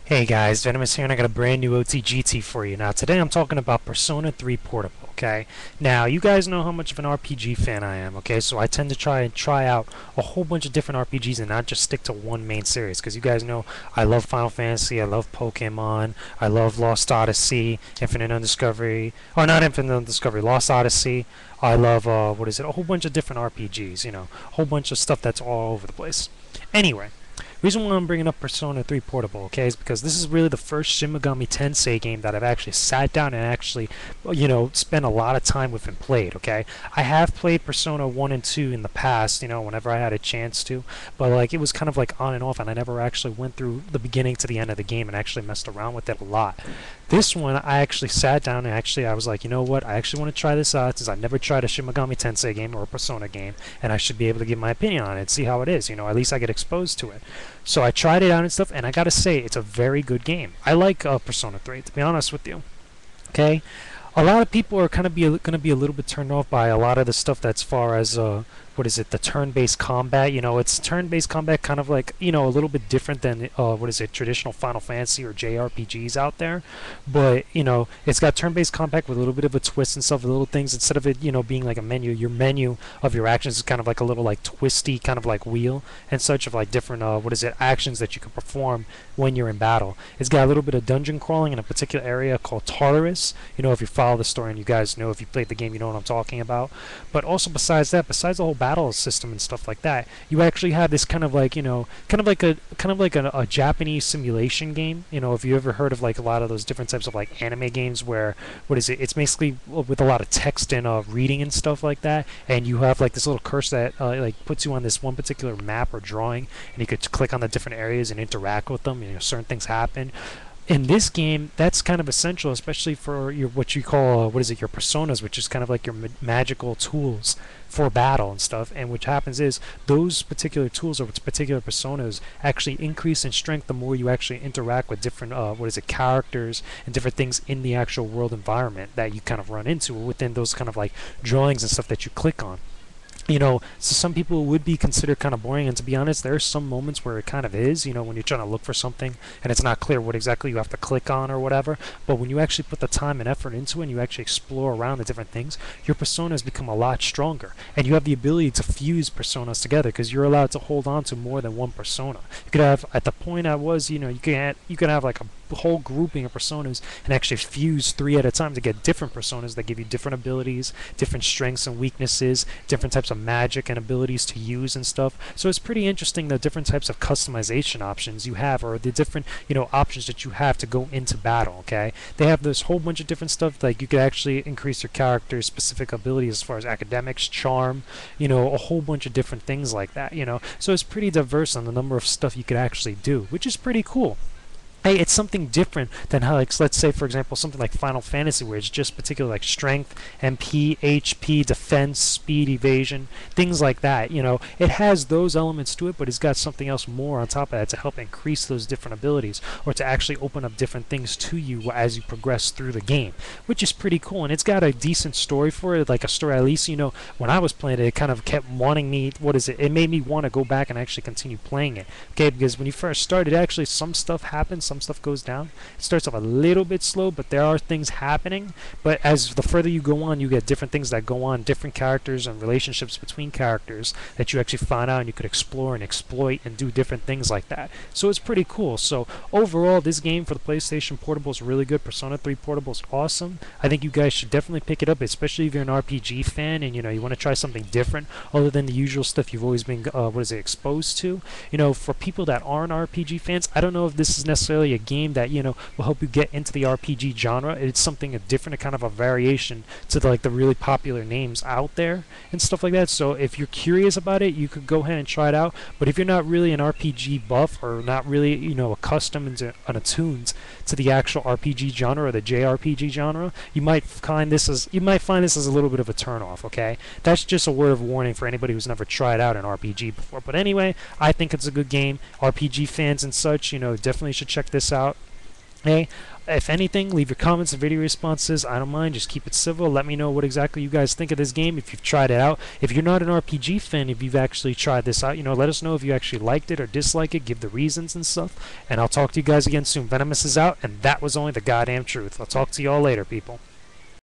Hey guys, Venomous here, and I got a brand new OTGT for you. Now today I'm talking about Persona 3 Portable, okay? Now you guys know how much of an RPG fan I am, okay? So I tend to try out a whole bunch of different RPGs and not just stick to one main series, because you guys know I love Final Fantasy, I love Pokemon, I love Lost Odyssey, Infinite Undiscovery, or not Infinite Undiscovery, Lost Odyssey. I love a whole bunch of different RPGs, a whole bunch of stuff that's all over the place. Anyway, reason why I'm bringing up Persona 3 Portable, okay, is because this is really the first Shin Megami Tensei game that I've actually sat down and actually, spent a lot of time with and played, okay? I have played Persona 1 and 2 in the past, whenever I had a chance to, but like it was kind of like on and off, and I never actually went through the beginning to the end of the game and actually messed around with it a lot. This one, I actually sat down and actually I was like, you know what, I actually want to try this out since I've never tried a Shin Megami Tensei game or a Persona game, and I should be able to give my opinion on it and see how it is, at least I get exposed to it. So I tried it out and stuff, and I gotta say, it's a very good game. I like Persona 3, to be honest with you. Okay, a lot of people are kind of going to be a little bit turned off by a lot of the stuff that's far as the turn-based combat. It's turn-based combat, kind of like a little bit different than traditional Final Fantasy or JRPGs out there. But it's got turn-based combat with a little bit of a twist and stuff, little things instead of it being like a menu. Your menu of your actions is kind of like a little like twisty kind of like wheel and such of like different actions that you can perform when you're in battle. It's got a little bit of dungeon crawling in a particular area called Tartarus. If you follow the story and you guys know, if you played the game, you know what I'm talking about. But also besides that, besides the whole battle system and stuff like that, you actually have this kind of like a Japanese simulation game. If you ever heard of like a lot of those different types of like anime games where it's basically with a lot of text and reading and stuff like that, and you have like this little cursor that like puts you on this one particular map or drawing, and you could click on the different areas and interact with them. Certain things happen in this game. That's kind of essential, especially for your what you call your personas, which is kind of like your magical tools for battle and stuff. And what happens is those particular tools or particular personas actually increase in strength the more you actually interact with different characters and different things in the actual world environment that you kind of run into within those kind of like drawings and stuff that you click on. So some people would be considered kind of boring, and to be honest, there are some moments where it kind of is, when you're trying to look for something and it's not clear what exactly you have to click on or whatever. But when you actually put the time and effort into it and you actually explore around the different things, your personas become a lot stronger, and you have the ability to fuse personas together because you're allowed to hold on to more than one persona. You could have, at the point I was, you could have like a whole grouping of personas and actually fuse 3 at a time to get different personas that give you different abilities, different strengths and weaknesses, different types of magic and abilities to use and stuff. So it's pretty interesting the different types of customization options you have, or the different options that you have to go into battle. Okay, they have this whole bunch of different stuff, like you could actually increase your character's specific abilities as far as academics, charm, a whole bunch of different things like that. So it's pretty diverse on the number of stuff you could actually do, which is pretty cool. Hey, it's something different than how, like, let's say, for example, something like Final Fantasy, where it's just particular like strength, MP, HP, defense, speed, evasion, things like that. It has those elements to it, but it's got something else more on top of that to help increase those different abilities, or to actually open up different things to you as you progress through the game, which is pretty cool. And it's got a decent story for it, like a story at least. When I was playing it, it kind of kept wanting me. It made me want to go back and actually continue playing it. Okay, because when you first started, actually some stuff happens. Some stuff goes down. It starts off a little bit slow, but there are things happening. But as the further you go on, you get different things that go on, different characters and relationships between characters that you actually find out and you could explore and exploit and do different things like that. So it's pretty cool. So overall, this game for the PlayStation Portable is really good. Persona 3 Portable is awesome. I think you guys should definitely pick it up, especially if you're an RPG fan and you want to try something different other than the usual stuff you've always been exposed to. For people that aren't RPG fans, I don't know if this is necessarily a game that will help you get into the RPG genre. It's something different, a kind of a variation to the really popular names out there and stuff like that. So if you're curious about it, you could go ahead and try it out. But if you're not really an RPG buff or not really accustomed and attuned to the actual RPG genre or the JRPG genre, you might find this as a little bit of a turnoff. Okay, that's just a word of warning for anybody who's never tried out an RPG before. But anyway, I think it's a good game. RPG fans and such, definitely should check this out. Hey, if anything, leave your comments and video responses. I don't mind. Just keep it civil. Let me know what exactly you guys think of this game, if you've tried it out. If you're not an RPG fan, if you've actually tried this out, let us know if you actually liked it or disliked it. Give the reasons and stuff. And I'll talk to you guys again soon. Venomous is out, and that was only the goddamn truth. I'll talk to you all later, people.